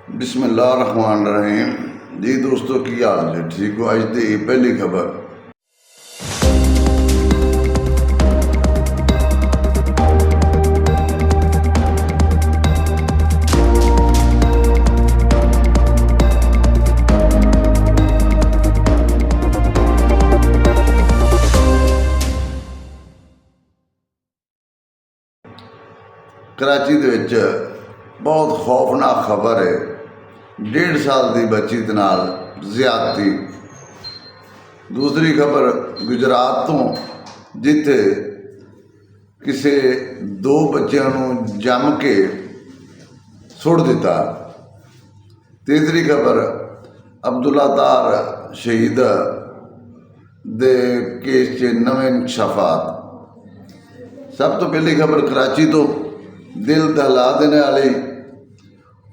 बिस्मिल्लाहिर्रहमानिर्रहीम जी दोस्तों की हाल है ठीक हो। अज की पहली खबर कराची दे विच बहुत खौफनाक खबर है। 1.5 साल की बच्ची दे नाल ज़्यादती। दूसरी खबर गुजरात तो जिथे किसी 2 बच्चों को जम के सुट दिता। तीसरी खबर अब्दुल्ला तार शहीद दे केस च नवे इंकशाफात। सब तो पहली खबर कराची तो दिल दहला देने वाली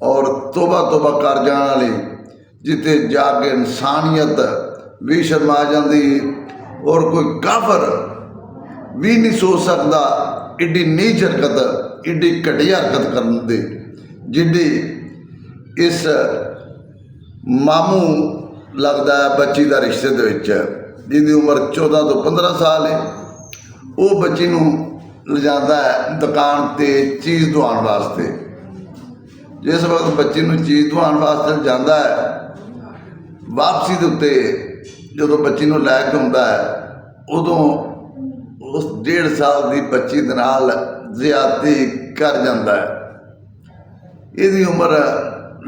और तोबा तोबा कर जाने वाली, जिथे जाके इंसानियत भी शर्मा जाती और कोई काफर भी नहीं सोच सकता एडी नीच हरकत, एडी घटिया हरकत करने दे जिहड़ी इस मामू लगता है बच्ची का रिश्ते दे विच, जिहदी उम्र 14 तो 15 साल है। वो बच्ची नूं लिजांदा है दुकान ते चीज़ दवाउण वास्ते। जिस वक्त बच्ची नूं चीज़ दवाउण वास्ते जांदा है, वापसी के उत्ते जो बच्ची नूं लैके आउंदा है, उदों उस 1.5 साल की बच्ची दे नाल ज़्यादती कर जांदा है। इसदी उम्र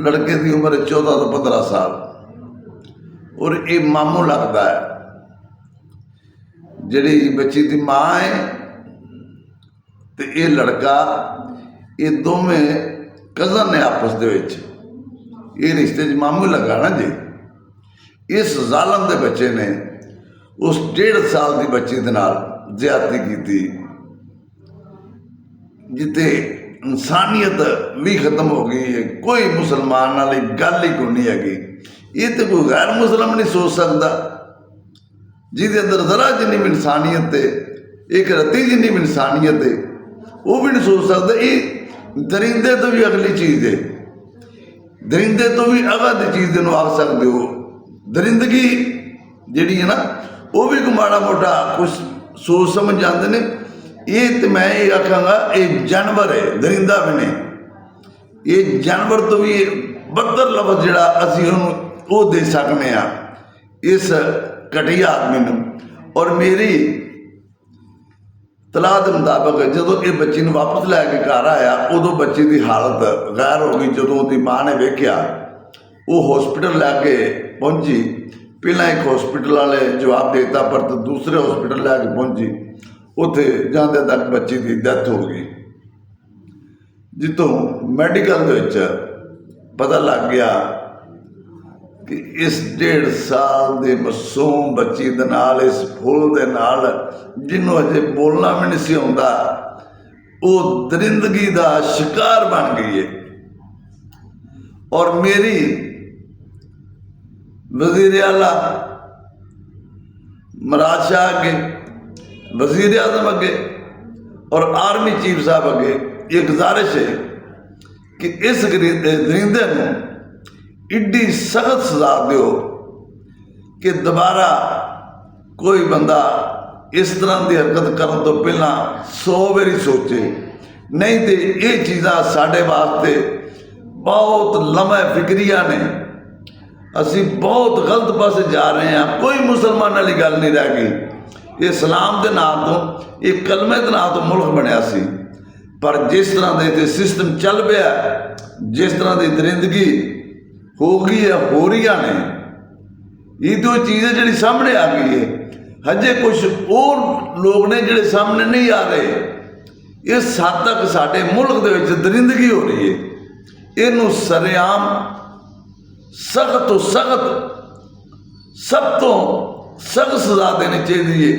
लड़के की उम्र 14 तो 15 साल और ये मामू लगता है। जिहड़ी बच्ची की माँ है तो ये लड़का, ये दोवें कज़न ने आपस दे विच, ये रिश्ते च मामू लगा ना जी। इस जालम के बच्चे ने उस 1.5 साल की बच्ची के नाल ज़्यादती की, जिते इंसानियत भी खत्म हो गई है। कोई मुसलमान वाली गल ही कोई नहीं हैगी। ये तो कोई गैर मुसलम नहीं सोच सकता, जिसके अंदर जरा जिन्नी भी इंसानियत है, एक रत्ती जिन्नी भी इंसानियत है, वो भी नहीं सोच सकता। ये दरिंदे तो भी अगली चीज़ है, दरिंदे तो भी अगध चीज़ आख सकते हो। दरिंदगी जी है ना, वो भी कोई माड़ा मोटा कुछ सोच समझ जाते हैं। ये तो मैं ये आखांगा ये जानवर है, दरिंदा भी नहीं। ये जानवर तो भी बदतर लफ्ज़ जोड़ा असी वो दे सकते हैं इस घटिया आदमी नूं। और मेरी तलाह के मुताबिक जो ये बच्ची ने वापस लैके घर आया, उदों बच्ची की हालत गैर हो गई। जो उसकी माँ ने वेख्या, वो हॉस्पिटल लैके पहुंची। पहला एक हॉस्पिटल वाले जवाब देता, पर तो दूसरे हॉस्पिटल लैके पहुंची। उत्थे जाते तक बच्ची की डेथ हो गई, जितों मैडिकल दे विच पता लग गया कि इस 1.5 साल की मासूम बच्ची दे नाल, इस फुल दे नाल, जिन्हों अजे बोलना भी नहीं सी आउंदा, वो दरिंदगी का शिकार बन गई है। और मेरी वज़ीर आला मराद शाह अगे, वज़ीर आज़म अगे और आर्मी चीफ साहब अगे ये गुजारिश है कि इस दरिंदे को इड्डी सख्त सजा दो कि दोबारा कोई बंदा इस तरह की हरकत करने तो पहला 100 बारी सोचे। नहीं तो ये चीज़ां साढ़े वास्ते बहुत लम्हा फिक्रिया ने। असी बहुत गलत पासे जा रहे हैं। कोई मुसलमान वाली गल नहीं रह गई। इस्लाम के नाम तो, एक कलमे के नाम तो मुल्क बनया सी, पर जिस तरह के सिस्टम चल पाया, जिस तरह की दरिंदगी हो गई है, हो रही ने, ये तो चीज़ है जी सामने आ गई है। हजे कुछ और लोग ने जोड़े सामने नहीं आ रहे। इस हद तक साडे मुल्क दे विच दरिंदगी हो रही है। इनू सरेआम सख्त तो सख्त, सब तो सख्त सजा देनी चाहिए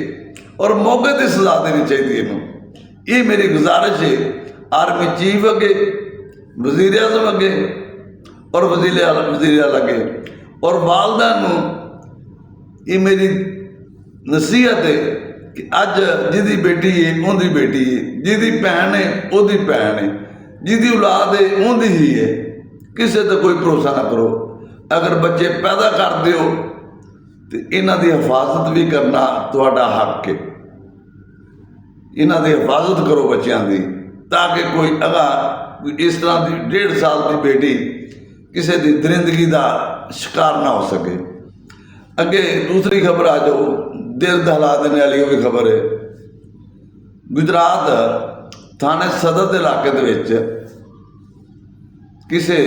और मौके पर सजा देनी चाहिए इनू। ये मेरी गुजारिश है आर्मी चीफ अगे, वज़ीर आज़म अगे और वज़ीर आला अगे और वालदा नूं। ये मेरी नसीहत है कि अज जिहदी बेटी है उहदी बेटी है, जिहदी भैन है उहदी भैन है, जिहदी औलाद है उहदी ही है। ਕਿਸੇ ਤੇ कोई भरोसा ना करो। अगर बच्चे पैदा करते हो तो इन्हां दी हिफाजत भी करना तुहाडा हक है। इन्हां दी हिफाजत करो बच्चों की, ताकि कोई कोई इस तरह की 1.5 साल की बेटी किसी की दरिंदगी का शिकार ना हो सके। अगे दूसरी खबर आ जाओ, दिल दहला देने वाली वो भी खबर है। गुजरात थाने सदर के इलाके दे विच किसी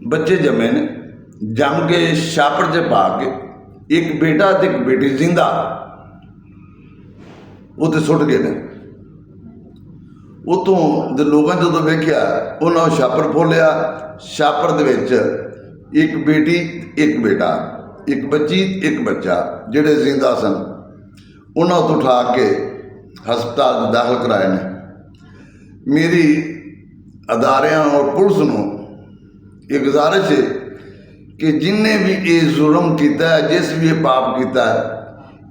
बच्चे जमे ने, जम के छापड़ च पा के एक बेटा ते एक बेटी जिंदा उत्ते सुट गए ने। उतों जो लोगों जो वेख्या उन्होंने छापर खोलिया, छापर दे विच एक बेटी एक बेटा, एक बच्ची एक बच्चा जिहड़े जिंदा सन, उन्होंने तो उठा के हस्पताल दाखिल कराए ने। मेरी अदारियां और पुलिस नूं ये गुजारिश है कि जिन्हें भी ये जुल्म किया है, जिस भी ये पाप किया है,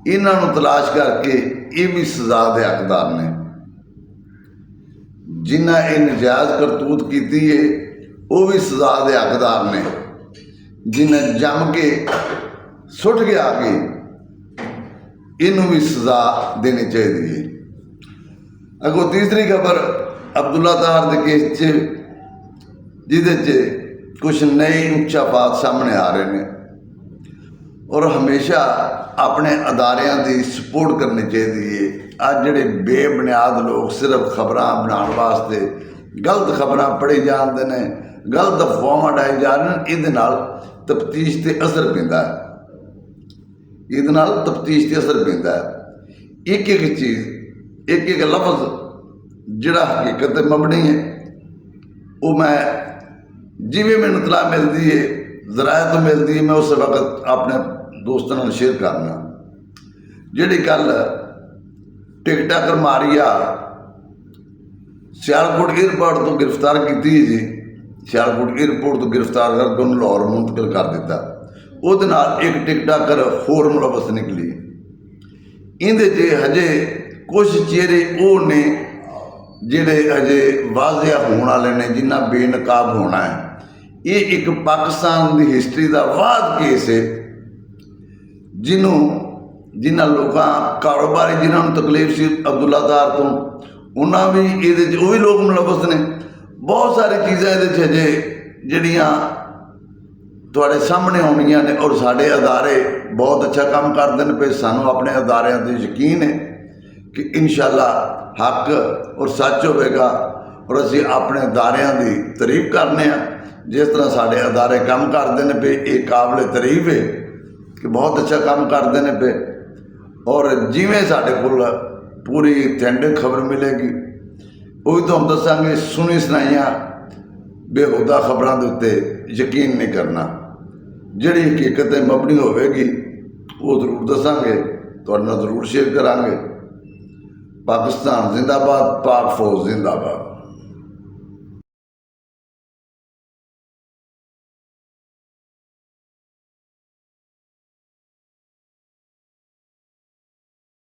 इन्हों तलाश करके ये भी सजा दे हकदार ने। जिन्हें ये नजायज़ करतूत की है वो भी सजा दे हकदार ने। जिन्हें जम के सुट गया कि इनू भी सजा देनी चाहिए। अगों तीसरी खबर अब्दुल्ला तार के केस च, जिदे च कुछ नए उच्चापात सामने आ रहे हैं और हमेशा अपने अदारियां की सपोर्ट करनी चाहिए। अज जिहड़े बेबुनियाद लोग सिर्फ खबरां बनाने वास्ते गलत खबरां पढ़ी जाते हैं, गलत अफवाहां उड़ाई जा रही हैं, इहदे नाल तफ्तीश ते असर पैंदा है। इहदे नाल तफ्तीश ते असर पैंदा है। एक एक चीज़, एक एक लफ्ज़ जिहड़ा हकीकत मबनी है, वो मैं जिवें मैनूं इतलाह मिलती है, ज़राए तो मिलती है, मैं उस वक्त अपने दोस्तों नाल शेयर करना। जिहड़ी कल टिकटाकर मारिया सियालकोट एयरपोर्ट तो गिरफ्तार की जी, सियालकोट एयरपोर्ट तो गिरफ्तार करके उन्होंने लाहौर मुंतकिल कर दिता। उहदे नाल एक टिकटाकर होर मुलवस निकली। इहदे च हजे कुछ चेहरे वो ने जिहड़े हजे वाजिया होने वाले ने, जिन्ना बेनकाब होना है। ये एक पाकिस्तान की हिस्टरी का वाद केस है, जिन्हों लोगों कारोबारी जिन्होंने तकलीफ सी अब्दुल्ला तार तो, उन्होंने भी ये भी लोग मुलवस ने। बहुत सारी चीज़ां ये हजे जिहड़ियां तुहाडे सामने आउणियां ने और साडे अदारे बहुत अच्छा काम करते हैं पे। सानू अपने अदारियां ते यकीन है कि इंशाअल्लाह हक और सच होगा और असी अपने अदारियां की तारीफ करने। जिस तरह साडे अदारे काम करते हैं पे, ये काबिल तारीफ है कि बहुत अच्छा काम करते हैं पे। और जिमें साडे कोल पूरी ऑथेंटिक खबर मिलेगी वो भी तुहानूं दसांगे। सुनी सुनाइयां बेहुदा खबरों के उत्ते यकीन नहीं करना। जिहड़ी हकीकत मबनी होगी वो जरूर दसांगे, तुहाडे नाल जरूर शेयर करांगे। पाकिस्तान जिंदाबाद, पाक फौज जिंदाबाद।